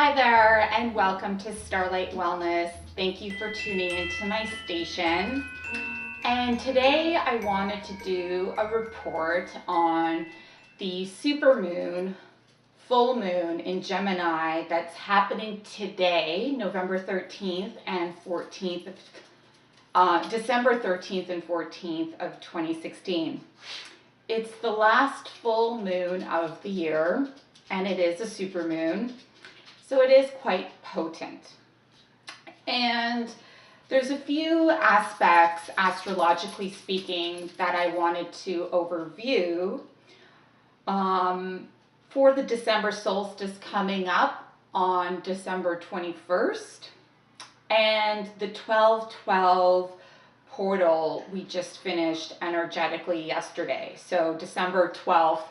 Hi there and welcome to Starlight Wellness. Thank you for tuning into my station. And today I wanted to do a report on the supermoon, full moon in Gemini that's happening today, November 13th and 14th, December 13th and 14th of 2016. It's the last full moon of the year and it is a supermoon. So it is quite potent. And there's a few aspects, astrologically speaking, that I wanted to overview for the December solstice coming up on December 21st and the 12/12 portal we just finished energetically yesterday. So December 12th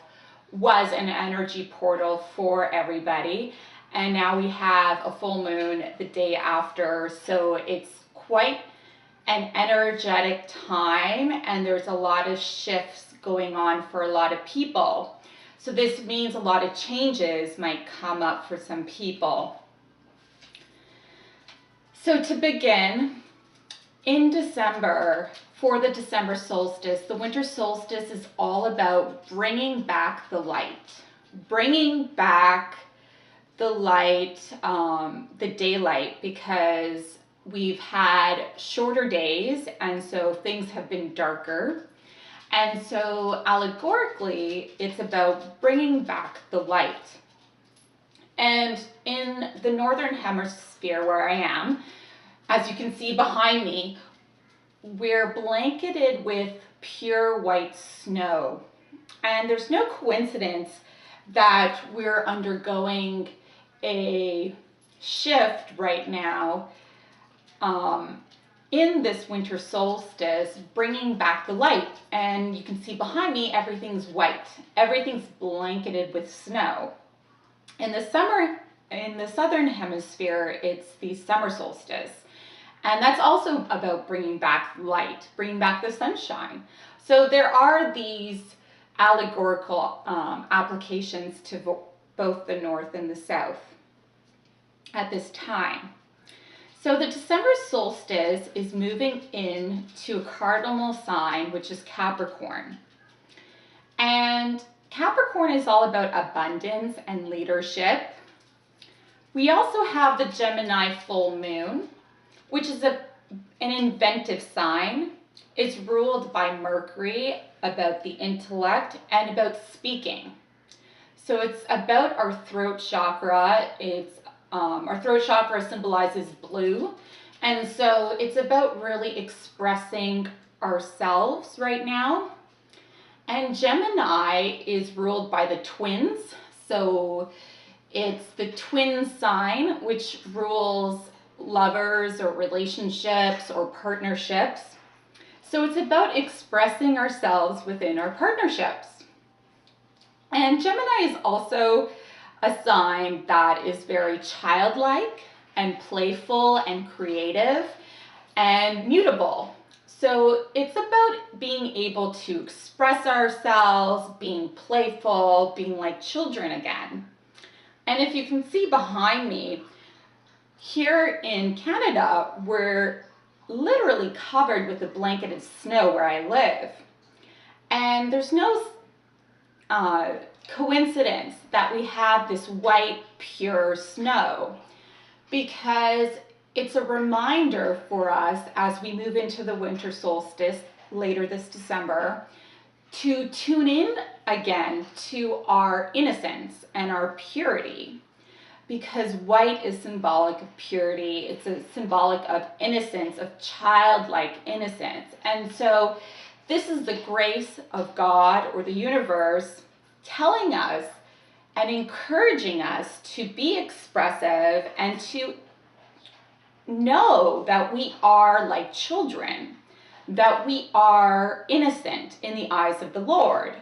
was an energy portal for everybody. And now we have a full moon the day after, so it's quite an energetic time and there's a lot of shifts going on for a lot of people. So this means a lot of changes might come up for some people. So to begin, in December, for the December solstice, the winter solstice is all about bringing back the light, bringing back the light, the daylight, because we've had shorter days and so things have been darker. And so allegorically, it's about bringing back the light. And in the northern hemisphere where I am, as you can see behind me, we're blanketed with pure white snow. And there's no coincidence that we're undergoing a shift right now in this winter solstice, bringing back the light. And you can see behind me, everything's white. Everything's blanketed with snow. In the southern hemisphere, it's the summer solstice. And that's also about bringing back light, bringing back the sunshine. So there are these allegorical applications to both the north and the south at this time. So the December solstice is moving into a cardinal sign, which is Capricorn. And Capricorn is all about abundance and leadership. We also have the Gemini full moon, which is an inventive sign. It's ruled by Mercury, about the intellect and about speaking. So it's about our throat chakra. Our throat chakra symbolizes blue. And so it's about really expressing ourselves right now. And Gemini is ruled by the twins. So it's the twin sign, which rules lovers or relationships or partnerships. So it's about expressing ourselves within our partnerships. And Gemini is also a sign that is very childlike and playful and creative and mutable. So it's about being able to express ourselves, being playful, being like children again. And if you can see behind me, here in Canada, we're literally covered with a blanket of snow where I live. And there's no coincidence that we have this white, pure snow, because it's a reminder for us as we move into the winter solstice later this December to tune in again to our innocence and our purity, because white is symbolic of purity. It's a symbolic of innocence, of childlike innocence. And so this is the grace of God or the universe telling us and encouraging us to be expressive and to know that we are like children, that we are innocent in the eyes of the Lord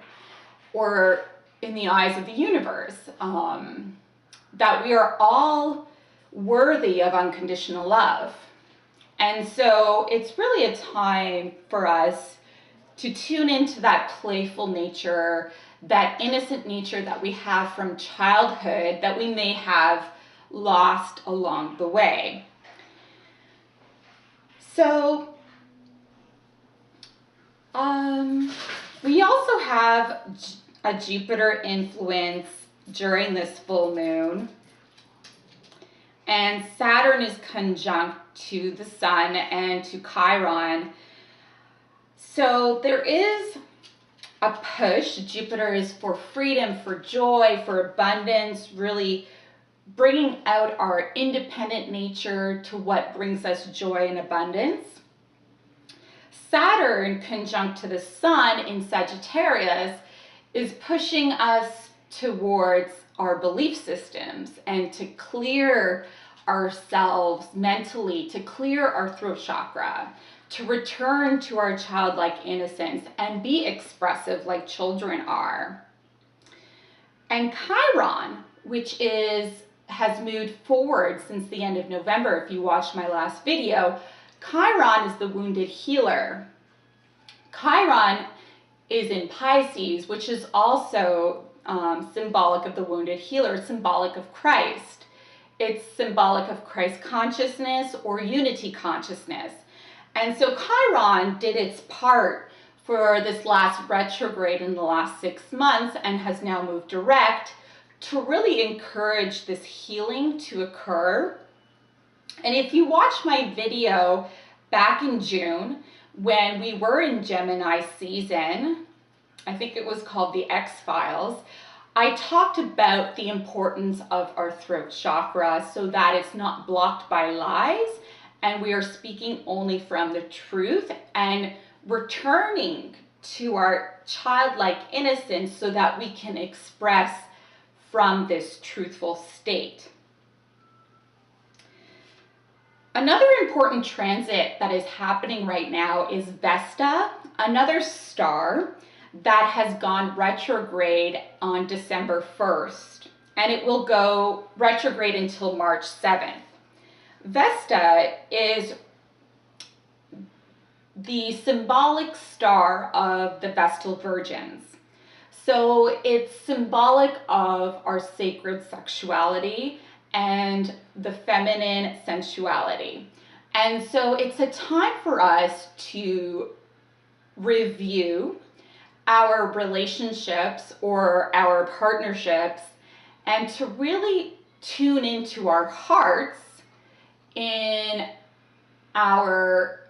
or in the eyes of the universe, that we are all worthy of unconditional love. And so it's really a time for us to tune into that playful nature, that innocent nature that we have from childhood, that we may have lost along the way. So we also have a Jupiter influence during this full moon, and Saturn is conjunct to the Sun and to Chiron. So there is a push. Jupiter is for freedom, for joy, for abundance, really bringing out our independent nature to what brings us joy and abundance. Saturn conjunct to the Sun in Sagittarius is pushing us towards our belief systems and to clear ourselves mentally, to clear our throat chakra, to return to our childlike innocence and be expressive like children are. And Chiron, which has moved forward since the end of November, if you watched my last video, Chiron is the wounded healer. Chiron is in Pisces, which is also symbolic of the wounded healer, symbolic of Christ. It's symbolic of Christ consciousness or unity consciousness. And so Chiron did its part for this last retrograde in the last 6 months and has now moved direct to really encourage this healing to occur. And if you watch my video back in June, when we were in Gemini season, I think it was called the X-Files, I talked about the importance of our throat chakra so that it's not blocked by lies and we are speaking only from the truth and returning to our childlike innocence so that we can express from this truthful state. Another important transit that is happening right now is Vesta, another star that has gone retrograde on December 1st, and it will go retrograde until March 7th. Vesta is the symbolic star of the Vestal Virgins. So it's symbolic of our sacred sexuality and the feminine sensuality. And so it's a time for us to review our relationships or our partnerships and to really tune into our hearts in our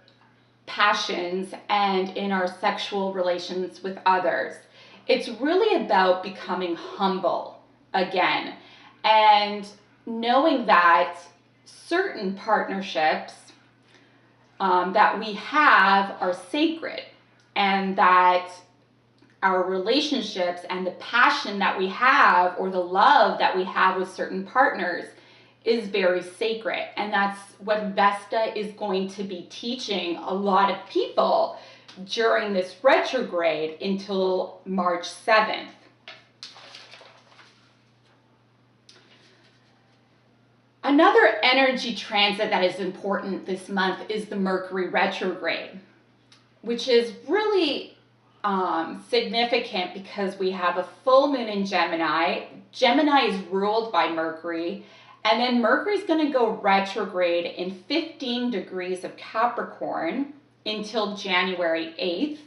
passions and in our sexual relations with others. It's really about becoming humble again and knowing that certain partnerships that we have are sacred, and that our relationships and the passion that we have or the love that we have with certain partners is very sacred. And that's what Vesta is going to be teaching a lot of people during this retrograde until March 7th. Another energy transit that is important this month is the Mercury retrograde, which is really significant because we have a full moon in Gemini. Gemini is ruled by Mercury, and then Mercury is going to go retrograde in 15 degrees of Capricorn until January 8th.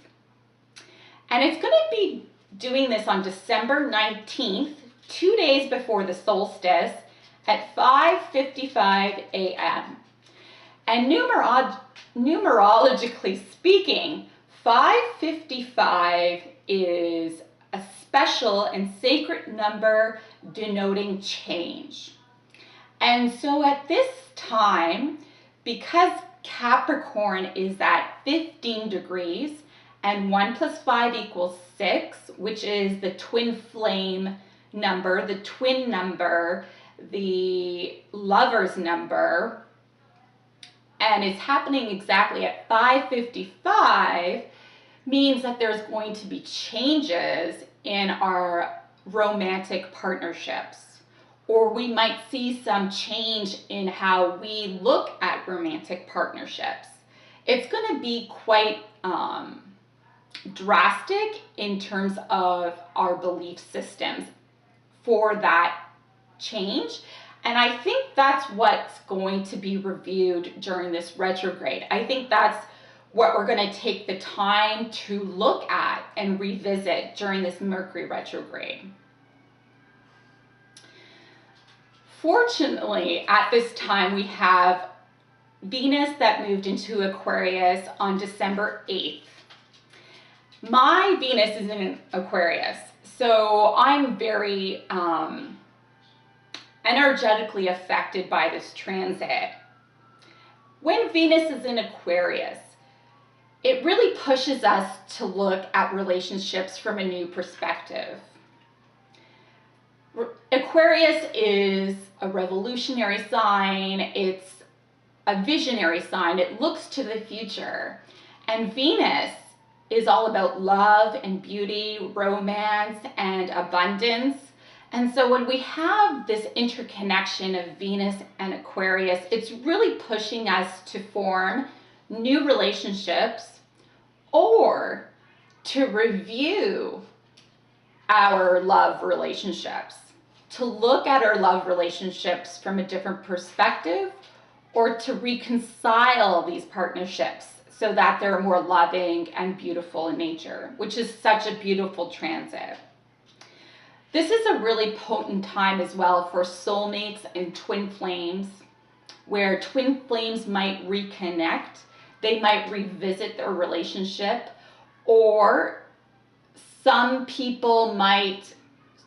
And it's going to be doing this on December 19th, 2 days before the solstice, at 5:55 a.m. And numerologically speaking, 5:55 is a special and sacred number denoting change. And so at this time, because Capricorn is at 15 degrees and 1 + 5 = 6, which is the twin flame number, the twin number, the lover's number, and it's happening exactly at 5:55, means that there's going to be changes in our romantic partnerships, or we might see some change in how we look at romantic partnerships. It's going to be quite drastic in terms of our belief systems for that change. And I think that's what's going to be reviewed during this retrograde. I think that's what we're going to take the time to look at and revisit during this Mercury retrograde. Fortunately, at this time, we have Venus that moved into Aquarius on December 8th. My Venus is in Aquarius, so I'm very energetically affected by this transit. When Venus is in Aquarius, it really pushes us to look at relationships from a new perspective. Aquarius is a revolutionary sign. It's a visionary sign. It looks to the future. And Venus is all about love and beauty, romance and abundance. And so when we have this interconnection of Venus and Aquarius, it's really pushing us to form new relationships or to review our love relationships, to look at our love relationships from a different perspective, or to reconcile these partnerships so that they're more loving and beautiful in nature, which is such a beautiful transit. This is a really potent time as well for soulmates and twin flames, where twin flames might reconnect. They might revisit their relationship, or some people might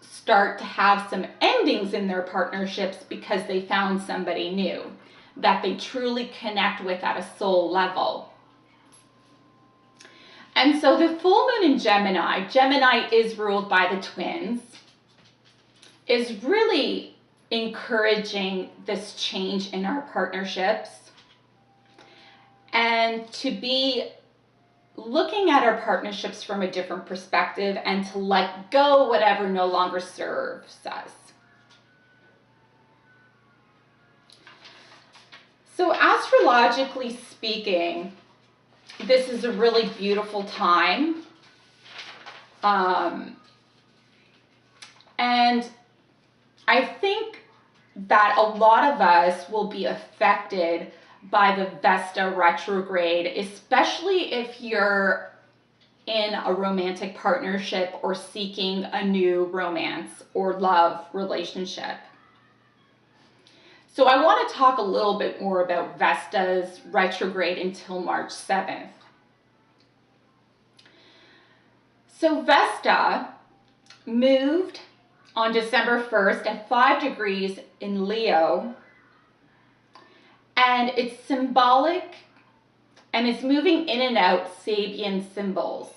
start to have some endings in their partnerships because they found somebody new that they truly connect with at a soul level. And so the full moon in Gemini is ruled by the twins, is really encouraging this change in our partnerships and to be looking at our partnerships from a different perspective and to let go whatever no longer serves us. So astrologically speaking, this is a really beautiful time. And I think that a lot of us will be affected by the Vesta retrograde, especially if you're in a romantic partnership or seeking a new romance or love relationship. So I want to talk a little bit more about Vesta's retrograde until March 7th. So Vesta moved on December 1st at 5 degrees in Leo, and it's symbolic and it's moving in and out Sabian symbols.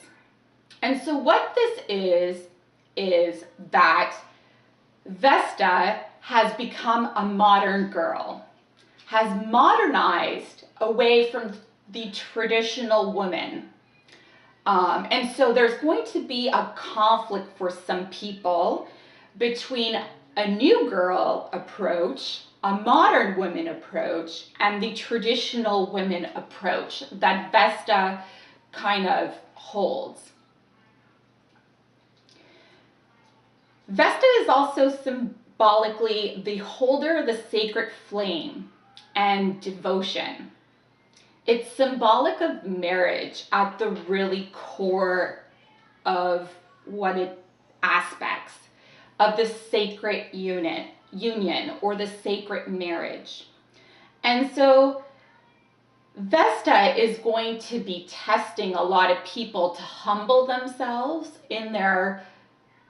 And so what this is that Vesta has become a modern girl, has modernized away from the traditional woman. And so there's going to be a conflict for some people between a new girl approach, a modern woman approach, and the traditional women approach that Vesta kind of holds. Vesta is also symbolically the holder of the sacred flame and devotion. It's symbolic of marriage at the really core of what it aspects of the sacred union or the sacred marriage. And so Vesta is going to be testing a lot of people to humble themselves in their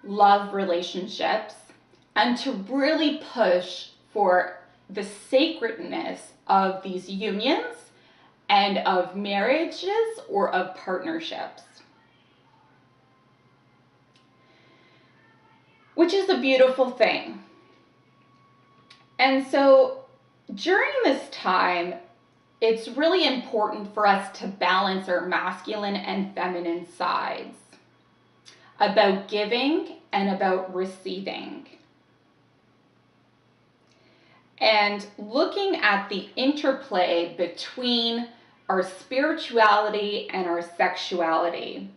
love relationships and to really push for the sacredness of these unions and of marriages or of partnerships, which is a beautiful thing. And so during this time, it's really important for us to balance our masculine and feminine sides, about giving and about receiving. And looking at the interplay between our spirituality and our sexuality,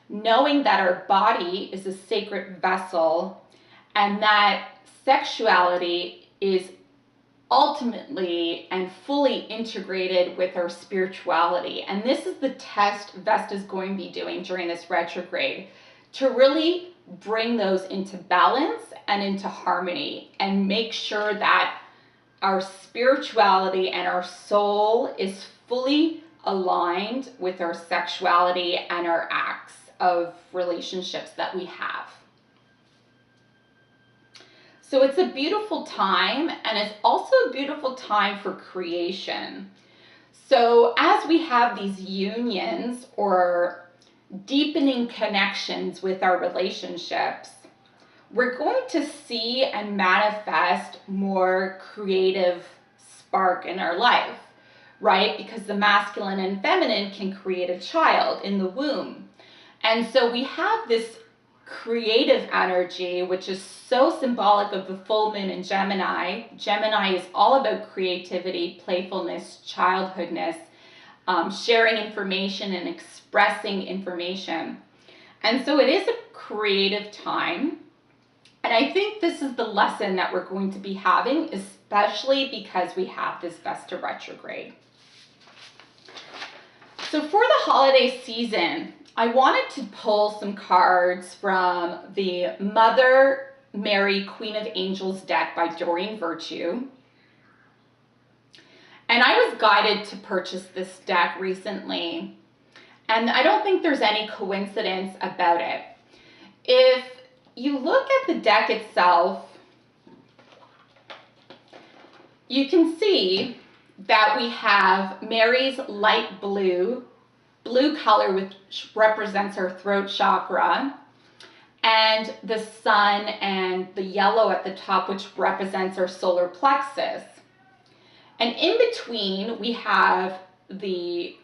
knowing that our body is a sacred vessel and that sexuality is ultimately and fully integrated with our spirituality. And this is the test Vesta is going to be doing during this retrograde, to really bring those into balance and into harmony and make sure that our spirituality and our soul is fully aligned with our sexuality and our acts of relationships that we have. So it's a beautiful time, and it's also a beautiful time for creation. So as we have these unions or deepening connections with our relationships, we're going to see and manifest more creative spark in our life, right? Because the masculine and feminine can create a child in the womb. And so we have this creative energy, which is so symbolic of the full moon in Gemini. Gemini is all about creativity, playfulness, childhoodness, sharing information and expressing information. And so it is a creative time. And I think this is the lesson that we're going to be having, especially because we have this Vesta retrograde. So for the holiday season, I wanted to pull some cards from the Mother Mary, Queen of Angels deck by Doreen Virtue. And I was guided to purchase this deck recently, and I don't think there's any coincidence about it. If you look at the deck itself, you can see that we have Mary's light blue color, which represents our throat chakra, and the sun and the yellow at the top, which represents our solar plexus. And in between, we have the,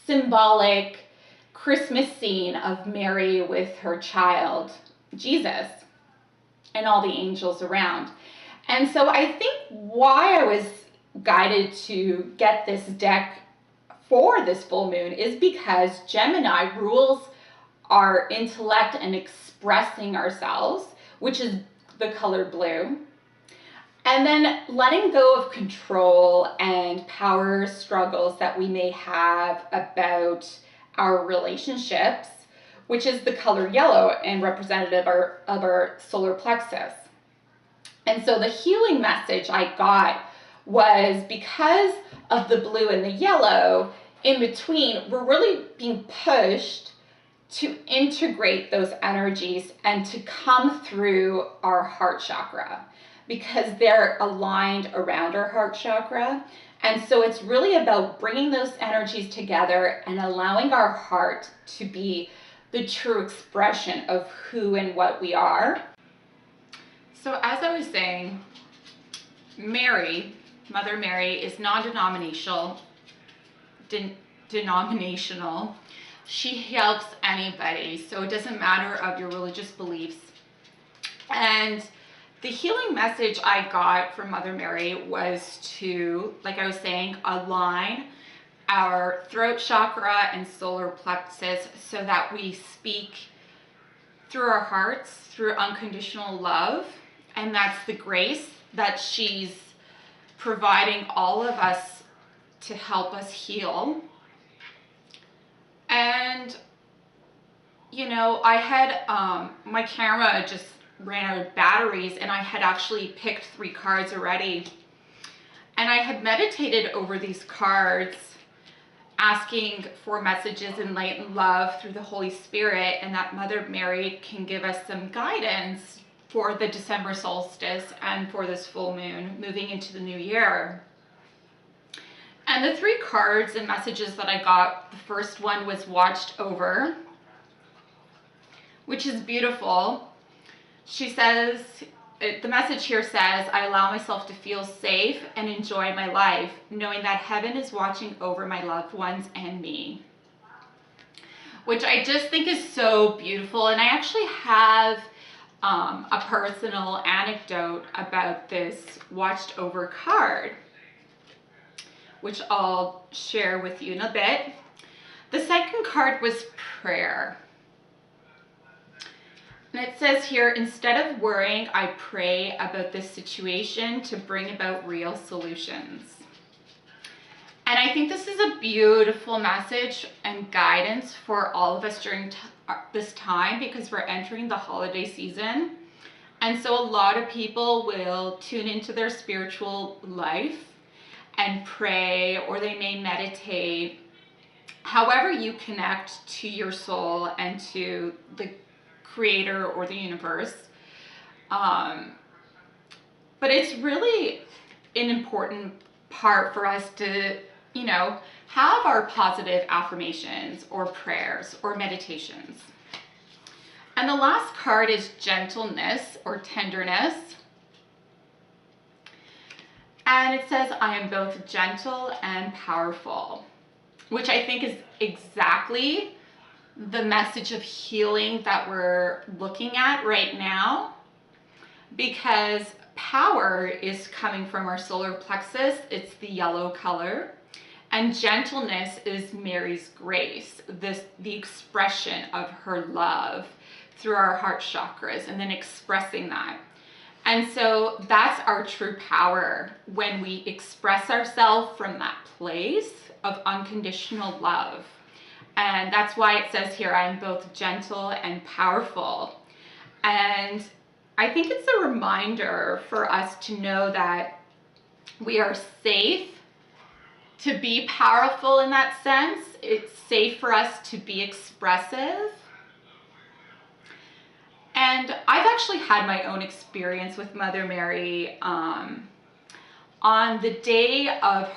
symbolic Christmas scene of Mary with her child, Jesus, and all the angels around. And so I think why I was guided to get this deck for this full moon is because Gemini rules our intellect and expressing ourselves, which is the color blue. And then letting go of control and power struggles that we may have about our relationships, which is the color yellow and representative of our solar plexus. And so the healing message I got was, because of the blue and the yellow in between, we're really being pushed to integrate those energies and to come through our heart chakra, because they're aligned around our heart chakra. And so it's really about bringing those energies together and allowing our heart to be the true expression of who and what we are. So as I was saying, Mary, Mother Mary, is non-denominational. She helps anybody, so it doesn't matter of your religious beliefs. And the healing message I got from Mother Mary was to, like I was saying, align our throat chakra and solar plexus so that we speak through our hearts, through unconditional love. And that's the grace that she's providing all of us to help us heal. And, I had, my camera just ran out of batteries, and I had actually picked 3 cards already. And I had meditated over these cards, asking for messages in light and love through the Holy Spirit, and that Mother Mary can give us some guidance for the December solstice and for this full moon moving into the new year. And the 3 cards and messages that I got, the first one was watched over, which is beautiful. She says, the message here says, I allow myself to feel safe and enjoy my life, knowing that heaven is watching over my loved ones and me. Which I just think is so beautiful. And I actually have a personal anecdote about this watched over card, which I'll share with you in a bit. The second card was prayer. And it says here, instead of worrying, I pray about this situation to bring about real solutions. And I think this is a beautiful message and guidance for all of us during this time, because we're entering the holiday season. And so a lot of people will tune into their spiritual life and pray, or they may meditate. However you connect to your soul and to the creator or the universe. But it's really an important part for us to, you know, have our positive affirmations or prayers or meditations. And the last card is gentleness or tenderness. And it says, I am both gentle and powerful, which I think is exactly the message of healing that we're looking at right now, because power is coming from our solar plexus. It's the yellow color. And gentleness is Mary's grace, the expression of her love through our heart chakras, and then expressing that. And so that's our true power, when we express ourselves from that place of unconditional love. And that's why it says here, I'm both gentle and powerful. And I think it's a reminder for us to know that we are safe to be powerful in that sense. It's safe for us to be expressive. And I've actually had my own experience with Mother Mary on the day of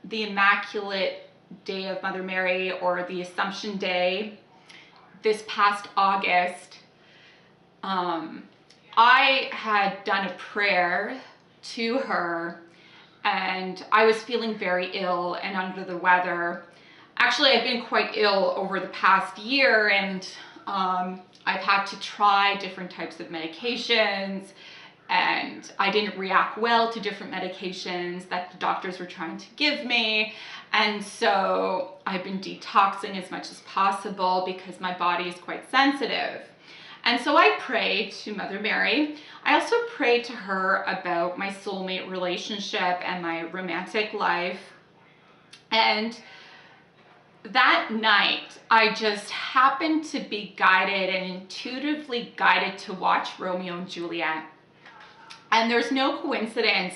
the Immaculate Day of Mother Mary, or the Assumption Day, this past August. I had done a prayer to her, and I was feeling very ill and under the weather. Actually, I've been quite ill over the past year, and I've had to try different types of medications, and I didn't react well to different medications that the doctors were trying to give me. And so I've been detoxing as much as possible because my body is quite sensitive. And so I prayed to Mother Mary. I also prayed to her about my soulmate relationship and my romantic life. And that night, I just happened to be guided and intuitively guided to watch Romeo and Juliet. And there's no coincidence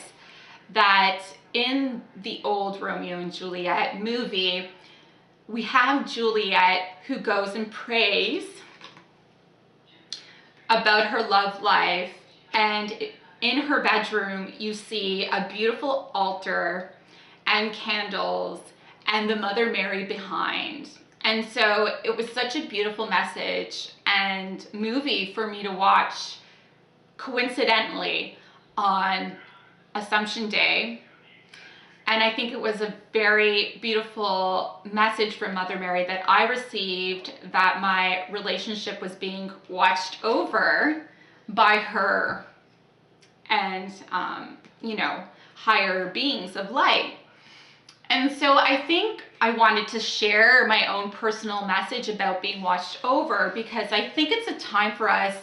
that in the old Romeo and Juliet movie, we have Juliet who goes and prays about her love life, and in her bedroom you see a beautiful altar and candles and the Mother Mary behind. And so it was such a beautiful message and movie for me to watch coincidentally on Assumption Day. And I think it was a very beautiful message from Mother Mary that I received, that my relationship was being watched over by her and, you know, higher beings of light. And so I think I wanted to share my own personal message about being watched over, because I think it's a time for us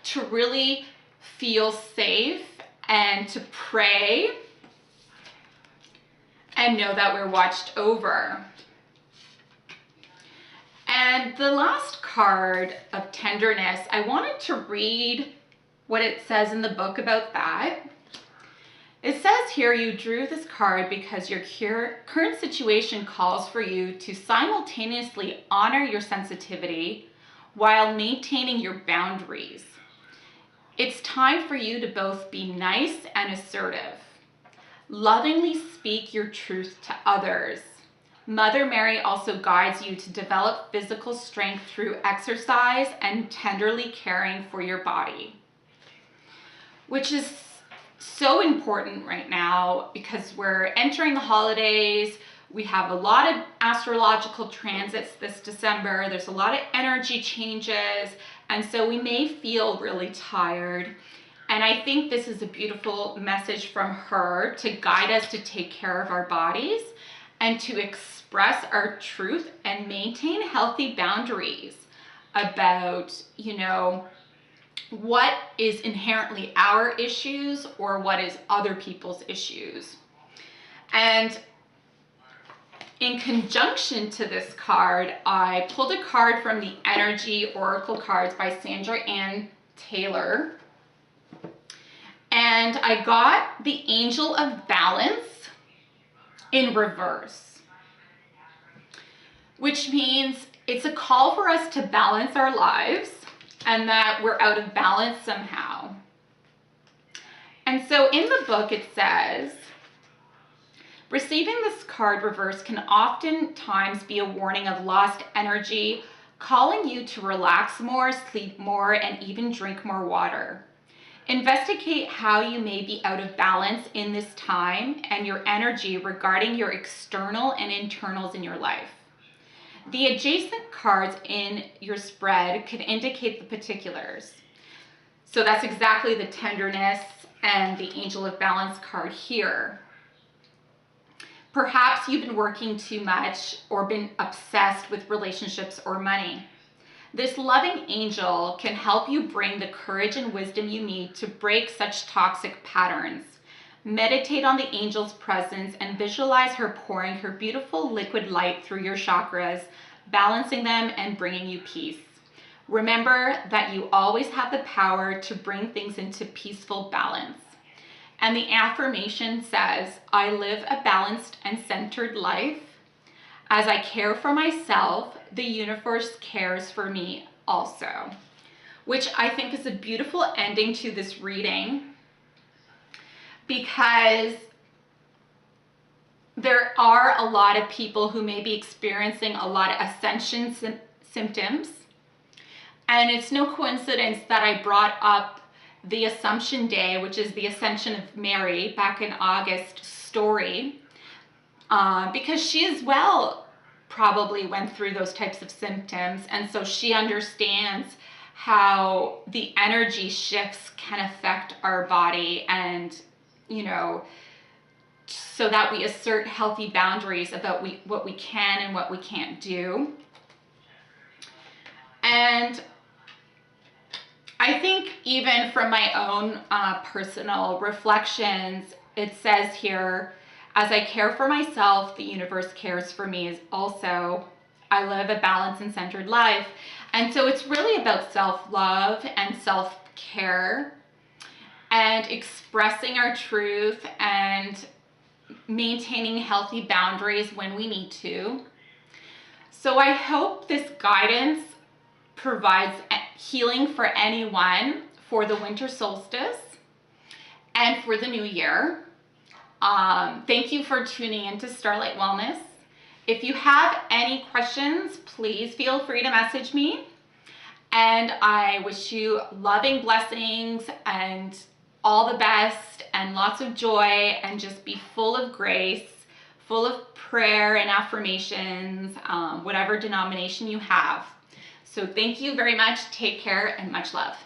to really feel safe and to pray and know that we're watched over. And the last card of tenderness, I wanted to read what it says in the book about that. It says here, you drew this card because your current situation calls for you to simultaneously honor your sensitivity while maintaining your boundaries. It's time for you to both be nice and assertive. Lovingly speak your truth to others. Mother Mary also guides you to develop physical strength through exercise and tenderly caring for your body, which is so important right now because we're entering the holidays. We have a lot of astrological transits this December. There's a lot of energy changes, and so we may feel really tired. And I think this is a beautiful message from her to guide us to take care of our bodies and to express our truth and maintain healthy boundaries about, you know, what is inherently our issues or what is other people's issues. And in conjunction to this card, I pulled a card from the Energy Oracle cards by Sandra Ann Taylor. And I got the Angel of Balance in reverse, which means it's a call for us to balance our lives and that we're out of balance somehow. And so in the book it says, receiving this card reverse can oftentimes be a warning of lost energy, calling you to relax more, sleep more, and even drink more water. Investigate how you may be out of balance in this time and your energy regarding your external and internals in your life. The adjacent cards in your spread could indicate the particulars. So that's exactly the tenderness and the Angel of Balance card here. Perhaps you've been working too much or been obsessed with relationships or money. This loving angel can help you bring the courage and wisdom you need to break such toxic patterns. Meditate on the angel's presence and visualize her pouring her beautiful liquid light through your chakras, balancing them and bringing you peace. Remember that you always have the power to bring things into peaceful balance. And the affirmation says, I live a balanced and centered life. As I care for myself, the universe cares for me also. Which I think is a beautiful ending to this reading, because there are a lot of people who may be experiencing a lot of ascension symptoms. And it's no coincidence that I brought up the Assumption Day, which is the Ascension of Mary, back in August story, because she as well probably went through those types of symptoms. And so she understands how the energy shifts can affect our body, and, you know, so that we assert healthy boundaries about what we can and what we can't do. And I think even from my own personal reflections, it says here, as I care for myself, the universe cares for me also. I live a balanced and centered life. And so it's really about self-love and self-care and expressing our truth and maintaining healthy boundaries when we need to. So I hope this guidance provides healing for anyone for the winter solstice and for the new year. Thank you for tuning into Starlight Wellness. If you have any questions, please feel free to message me. And I wish you loving blessings and all the best and lots of joy, and just be full of grace, full of prayer and affirmations, whatever denomination you have. So thank you very much. Take care and much love.